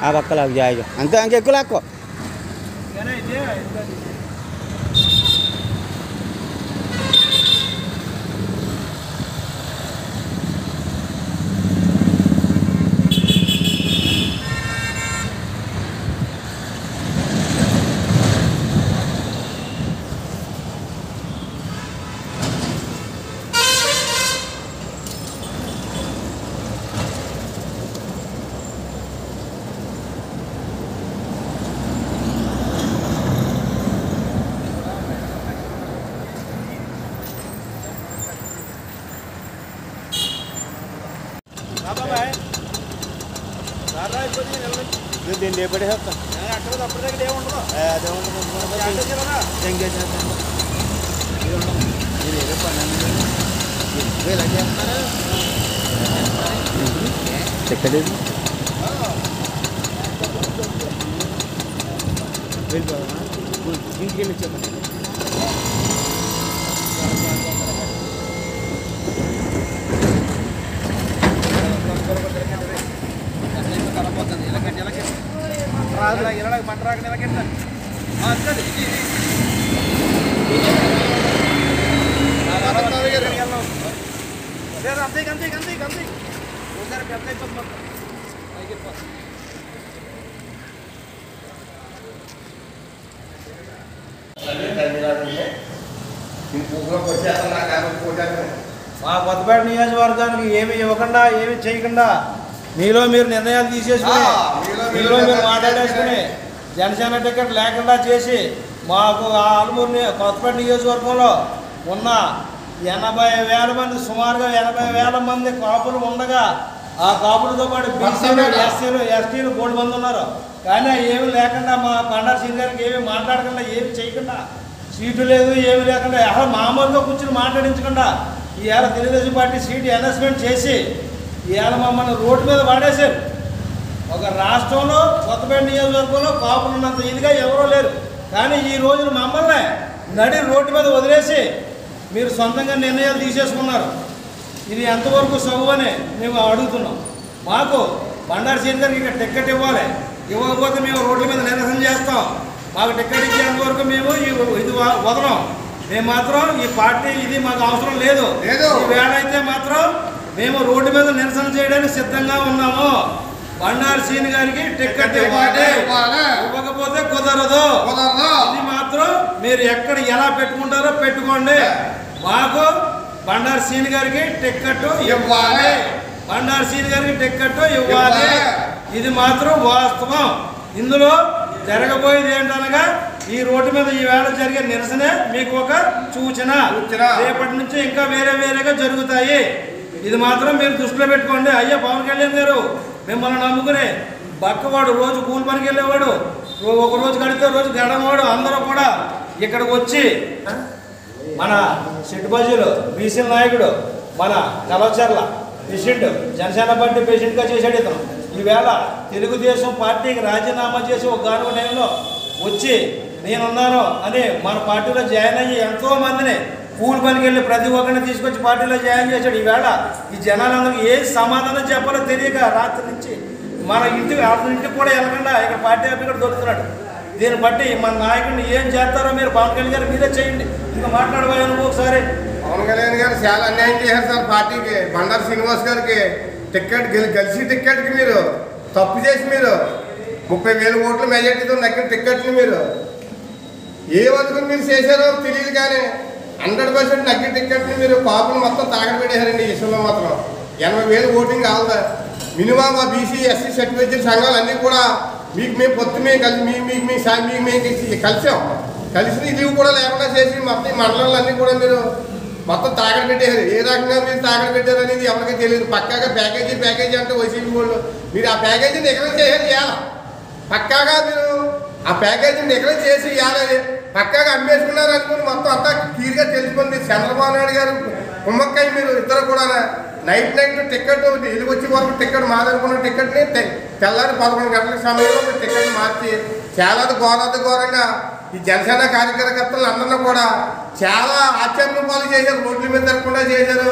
ఆ పక్క లాగు జాయిగా అంతే ఇంకెక్కువ లాక్కో దీన్ని చేపట్టేస్తా అప్పటిదాకా ఏముండదు ఎక్కడ ఇంటికి వెళ్ళి చెప్పండి మంటరాక నెలకెంత అంతే అంతే అంతే అంతే ఒకసారి పెద్ద అయిపోతుంది మొత్తం మా కొత్తపేట నియోజకవర్గానికి ఏమి ఇవ్వకుండా ఏమి చేయకుండా మీలో మీరు నిర్ణయాలు తీసేసుకుని మీలో మీరు మాట్లాడేసుకుని జనసేన టికెట్ లేకుండా చేసి మాకు ఆలమూరు కొత్తపేట నియోజకవర్గంలో ఉన్న 80,000 మంది సుమారుగా 80,000 మంది కాపులు ఉండగా ఆ కాపులతో పాటు బీసీలు ఎస్సీలు ఎస్టీలు 3 మంది ఉన్నారు. కానీ ఏమి లేకుండా మా బండారు సింగ్ గారికి ఏమి మాట్లాడకుండా ఏమి చేయకుండా సీటు లేదు ఏమి లేకుండా అసలు మామూలుగా కూర్చుని మాట్లాడించకుండా ఇవాళ తెలుగుదేశం పార్టీ సీటు అనౌన్స్మెంట్ చేసి ఇవాళ మమ్మల్ని రోడ్డు మీద వాడేశారు. ఒక రాష్ట్రంలో కొత్తపేట నియోజకవర్గంలో కాపులు ఉన్నంత ఇదిగా ఎవరో లేరు. కానీ ఈ రోజున మమ్మల్ని నడి రోడ్డు మీద వదిలేసి మీరు సొంతంగా నిర్ణయాలు తీసేసుకున్నారు. ఇది ఎంతవరకు సబు అని మేము అడుగుతున్నాం. మాకు బండారు సింగ్ గారికి ఇక్కడ టికెట్ ఇవ్వాలి, ఇవ్వకపోతే మేము రోడ్ల మీద నిరసన చేస్తాం. మాకు టికెట్ ఇచ్చేంత వరకు మేము ఇది వదలం. మేము మాత్రం ఈ పార్టీ ఇది మాకు అవసరం లేదు. ఈ వేళ అయితే మాత్రం మేము రోడ్డు మీద నిరసన చేయడానికి సిద్ధంగా ఉన్నాము. బండారు సింగ్ గారికి టికెట్ ఇవ్వాలి, ఇవ్వకపోతే కుదరదు. ఇది మాత్రం మీరు ఎక్కడ ఎలా పెట్టుకుంటారో పెట్టుకోండి. మాకు బండారు సింగ్ గారికి టికెట్ ఇవ్వాలి, బండారు సింగ్ గారికి టికెట్ ఇవ్వాలి. ఇది మాత్రం వాస్తవం. ఇందులో జరగబోయేది ఏంటనగా ఈ రోడ్డు మీద ఈ వేళ జరిగే నిరసనే మీకు ఒక సూచన. రేపటి నుంచి ఇంకా వేరే వేరేగా జరుగుతాయి. ఇది మాత్రం మీరు దృష్టిలో పెట్టుకోండి. అయ్యా పవన్ కళ్యాణ్ గారు మిమ్మల్ని నమ్ముకునే బక్కవాడు, రోజు కూలి పనికి వెళ్ళేవాడు, ఒక రోజు గడితే రోజు గడవాడు, అందరూ కూడా ఇక్కడికి వచ్చి మన సిట్టుబజీలు బీసీ నాయకుడు మన కలవచర్ల ప్రెసిడెంట్ జనసేన పార్టీ ప్రెసిడెంట్గా చేశాడు. ఇతను ఈవేళ తెలుగుదేశం పార్టీకి రాజీనామా చేసి ఒక గానుగ టైంలో వచ్చి నేనున్నాను అని మన పార్టీలో జాయిన్ అయ్యి ఎంతోమందిని కూలి పనికి వెళ్ళి ప్రతి ఒక్కరిని తీసుకొచ్చి పార్టీలో జాయిన్ చేశాడు. ఈవేళ ఈ జనాలందరికీ ఏ సమాధానం చెప్పాలో తెలియక రాత్రి నుంచి మన ఇంటికి కూడా వెళ్ళకుండా ఇక్కడ పార్టీ ఆఫీస్ కూడా దొరుకుతున్నాడు. దీన్ని బట్టి మన నాయకుడిని ఏం చేస్తారో మీరు పవన్ కళ్యాణ్ గారు మీరే చేయండి. ఇంకా మాట్లాడబోయే నువ్వు ఒకసారి. పవన్ కళ్యాణ్ గారు చాలా అన్యాయం చేశారు సార్ పార్టీకి. బండారు శ్రీనివాస్ గారికి టికెట్ గెలిచి టికెట్కి మీరు తప్పు చేసి మీరు 30,000 ఓట్ల మెజార్టీతో నక్కిన టికెట్ని మీరు ఏ వరకు మీరు చేశారో తెలియదు. కానీ 100% నక్కిన టికెట్ని మీరు కాపులు మొత్తం తాగబెట్టేశారండి. ఈ విషయంలో మాత్రం 80,000 ఓటింగ్ కావాలా మినిమం. ఆ బీసీ ఎస్సీ సర్టిఫికేట్ సంఘాలు అన్నీ కూడా మీకు మేము పొత్తు మేము కలిసాం. కలిసి లీవ్ కూడా లేకుండా చేసి మొత్తం మండలాలన్నీ కూడా మీరు మొత్తం తాగడ పెట్టేశారు. ఏ రకంగా మీరు తాగడ పెట్టారు అనేది ఎవరికీ తెలియదు. పక్కాగా ప్యాకేజీ అంటే వైసీపీ వాళ్ళు మీరు ఆ ప్యాకేజీని ఎక్కడ చేయాలి ఇవ్వాలి. పక్కాగా మీరు ఆ ప్యాకేజీని నిగ్రహం చేసి ఇవ్వాలి. పక్కాగా అమ్మేసుకున్నారు అనుకుని మొత్తం అంతా క్లియర్గా తెలిసిపోయింది. చంద్రబాబు నాయుడు గారు కుమ్మక్కయ్య మీరు ఇద్దరు కూడా నైట్ టికెట్ ఇల్లు వచ్చే వరకు టికెట్ మాదనుకున్న టికెట్ని తెల్లారి 11 గంటల సమయంలో మీరు టికెట్ మార్చి చాలా ఘోరంగా ఈ జనసేన కార్యకర్తలు అందరినీ కూడా చాలా ఆశ్చర్యం పాలు చేశారు. రోడ్ల మీద తిరగకుండా చేశారు.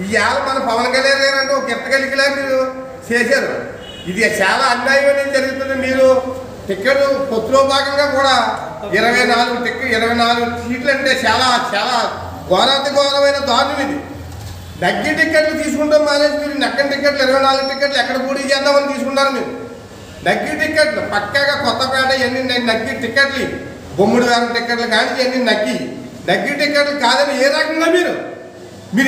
ఇవాళ మన పవన్ కళ్యాణ్ గారు అంటే ఒక గిట్టగలిగిలా మీరు చేశారు. ఇది చాలా అన్యాయం అనేది జరుగుతుంది. మీరు టికెట్ పొత్తులో భాగంగా కూడా 24 సీట్లు అంటే చాలా చాలా ఘోరాతి దారుణం ఇది. నగ్గి టికెట్లు తీసుకుంటాం మానేసి మీరు నక్కని టికెట్లు 24 టికెట్లు ఎక్కడ పోటీ చేద్దామని తీసుకున్నారు. మీరు నగ్గి టికెట్లు పక్కాగా కొత్తపేట ఎన్ని నగ్గి టికెట్లు, బొమ్మిడి వేల టికెట్లు కానీ ఎన్ని నగ్గి టికెట్లు కాదని ఏ రకంగా మీరు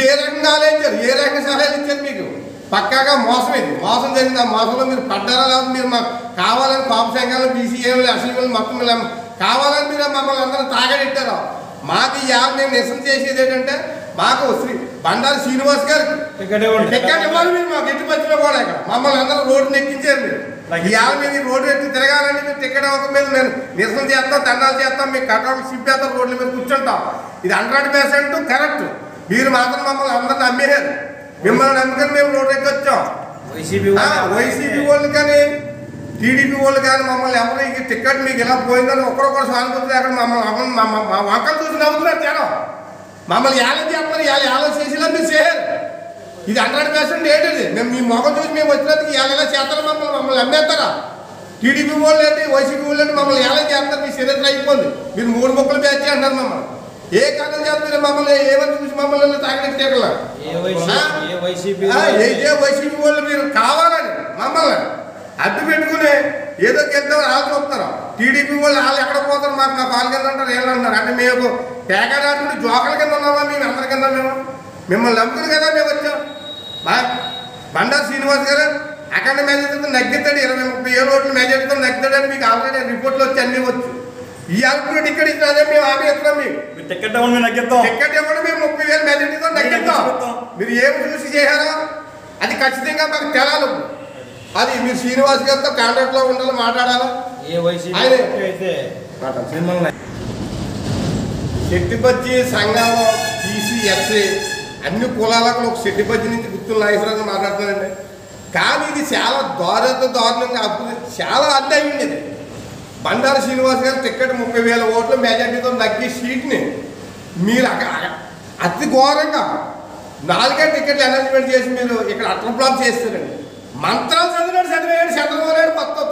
ఏ రకంగా ఆలోచించారు, ఏ రకంగా సలహాలు ఇచ్చారు? మీకు పక్కాగా మోసం ఇది. మోసం జరిగింది. ఆ మోసంలో మీరు పడ్డారా లేదా? మీరు మాకు కావాలని పాప సంఘాలు బీసీఏలు అసలు మొత్తం కావాలని మీరు మమ్మల్ని అందరూ తాగడెట్టారు. మాకు ఈ మేము నిరసన చేసేది ఏంటంటే మాకు బండారు శ్రీనివాస్ గారికి టికెట్ ఇవ్వాలి. మీరు మాకు ఎట్టి వచ్చినా కూడా ఇక్కడ మమ్మల్ని అందరూ రోడ్డు ఎక్కించారు. మీరు ఇవాళ మీరు రోడ్డు ఎక్కి తిరగాలని మీరు టికెట్ ఇవ్వక మీద మేము నిరసన చేస్తాం, దండాలు చేస్తాం, మీకు కట్టాలు సింపేస్తాం, రోడ్ల మీద కూర్చుంటాం. ఇది 100% కరెక్ట్. మీరు మాత్రం మమ్మల్ని అందరిని నమ్మేశారు. మిమ్మల్ని నమ్మకని మేము రోడ్డు ఎక్కి వచ్చాం. వైసీపీ వాళ్ళు కానీ టీడీపీ వాళ్ళు కానీ మమ్మల్ని ఎవరు ఈ టికెట్ మీకు ఇలా పోయిందని ఒక్కరొక్కరు సానుభూతి అక్కడ మమ్మల్ని వంకలు చూసి నవ్వుతున్నారు జనం. మమ్మల్ని యాలం చేస్తారు, యాలం చేసేలా మీరు చేయరు. ఇది 100% ఏంటిది? మేము మీ మొఖం చూసి మేము వచ్చినందుకు ఎలా చేస్తారు? మమ్మల్ని అమ్మేస్తారా? టీడీపీ వాళ్ళు ఏంటి, వైసీపీ వాళ్ళు ఏంటి మమ్మల్ని ఎలా చేస్తారు? మీ చరిత్ర అయిపోయింది. మీరు 3 ముక్కలు బ్యాచ్ అంటారు మమ్మల్ని. ఏ కారణం చేస్తారు మమ్మల్ని? ఏమని చూసి మమ్మల్ని తాగడెట్టేకలా? వైసీపీ వాళ్ళు మీరు కావాలని మమ్మల్ని అడ్డు పెట్టుకుని ఏదో గెలుద్దాం వాళ్ళు చూస్తారు. టీడీపీ వాళ్ళు ఎక్కడ పోతారు? మాకు వాళ్ళ కింద అంటారు, ఏళ్ళు అంటారు. అంటే మేము పేకాడాడుకుంటే జోకల కింద ఉన్నామా? మేము అందరి కింద మిమ్మల్ని నమ్ముకుని కదా మేము వచ్చాం. బండారు శ్రీనివాస్ గారు అఖండ మెజారిటీతో నగ్గుతాడు, 20-30 ఓట్ల మెజారిటీతో నగ్గుతాడని మీకు ఆల్రెడీ రిపోర్ట్లు వచ్చి అన్నీ వచ్చు. ఈ ఆల్రెడీ టికెట్ ఇచ్చినా అదే మేము హామీ ఇస్తున్నాం. మీకు టికెట్ ఇవ్వండి, మేము 30,000 మెజారిటీతో నగ్గిస్తాం. మీరు ఏమి చూసి చేశారో అది ఖచ్చితంగా మాకు తెలాలి. అది మీరు శ్రీనివాస్ గారితో కాంటాక్ట్లో ఉండాలి, మాట్లాడాలి. శెట్టిబజ్జి సంఘాలు టీసీఎస్ఏ అన్ని కులాలకు ఒక శెట్టిబజ్జి నుంచి గుర్తులు నాగేశ్వరరావు మాట్లాడుతున్నారండి. కానీ ఇది చాలా దారుణంగా చాలా అన్యాయం ఉండేది. బండారు శ్రీనివాస్ గారు టికెట్ 30,000 ఓట్ల మెజార్టీతో నగ్గి సీట్ని మీరు అతి ఘోరంగా 4 టికెట్లు అనౌన్స్మెంట్ చేసి మీరు ఇక్కడ అట్ల బ్లాక్ చేస్తారండి. మంత్రాలు చదివాడు చంద్రబాబు మొత్తం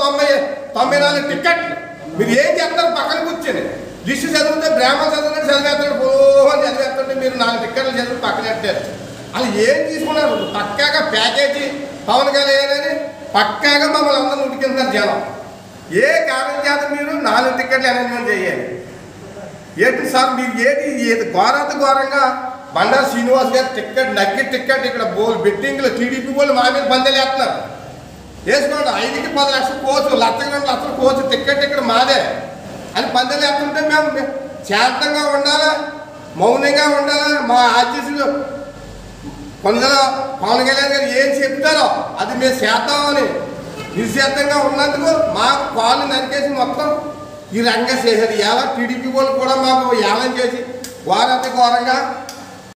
94 టికెట్లు. మీరు ఏం చేస్తారు? పక్కన కూర్చొని లిస్టు చదివితే బ్రాహ్మణ చదివేస్తాడు పోహని చదివేస్తుంటే మీరు 4 టికెట్లు చదివి పక్కన పెట్టారు. వాళ్ళు ఏం తీసుకున్నారు? పక్కాగా ప్యాకేజీ పవన్ కళ్యాణ్ అని పక్కాగా మమ్మల్ని అందరూ ఉడికింటారు జనం. ఏ కారణం చేత మీరు 4 టికెట్లు అనౌన్స్మెంట్ చేయాలి? ఏంటి సార్ మీరు ఏది ఘోరంగా బండారు శ్రీనివాస్ గారు నగ్గి టికెట్ ఇక్కడ బెట్టింగ్లో టీడీపీ వాళ్ళు మా మీద పందేలు వేస్తున్నారు. వేసుకోండి, 5కి 10 లక్షల కోచు, 1,00,000 లక్షల కోచు టికెట్ ఇక్కడ మాదే అని పందేలు వేస్తుంటే మేము శాంతంగా ఉండాలా, మౌనంగా ఉండాలా? మా ఆర్టీసీలో కొందరు పవన్ కళ్యాణ్ గారు ఏం చెప్తారో అది మేము చేద్దామని నిశ్శబ్దంగా ఉన్నందుకు మాకు కాళ్ళు నరికేసి మొత్తం ఈ రంగం చేశారు. ఎలా టీడీపీ వాళ్ళు కూడా మాకు ఏలం చేసి ఘోరంగా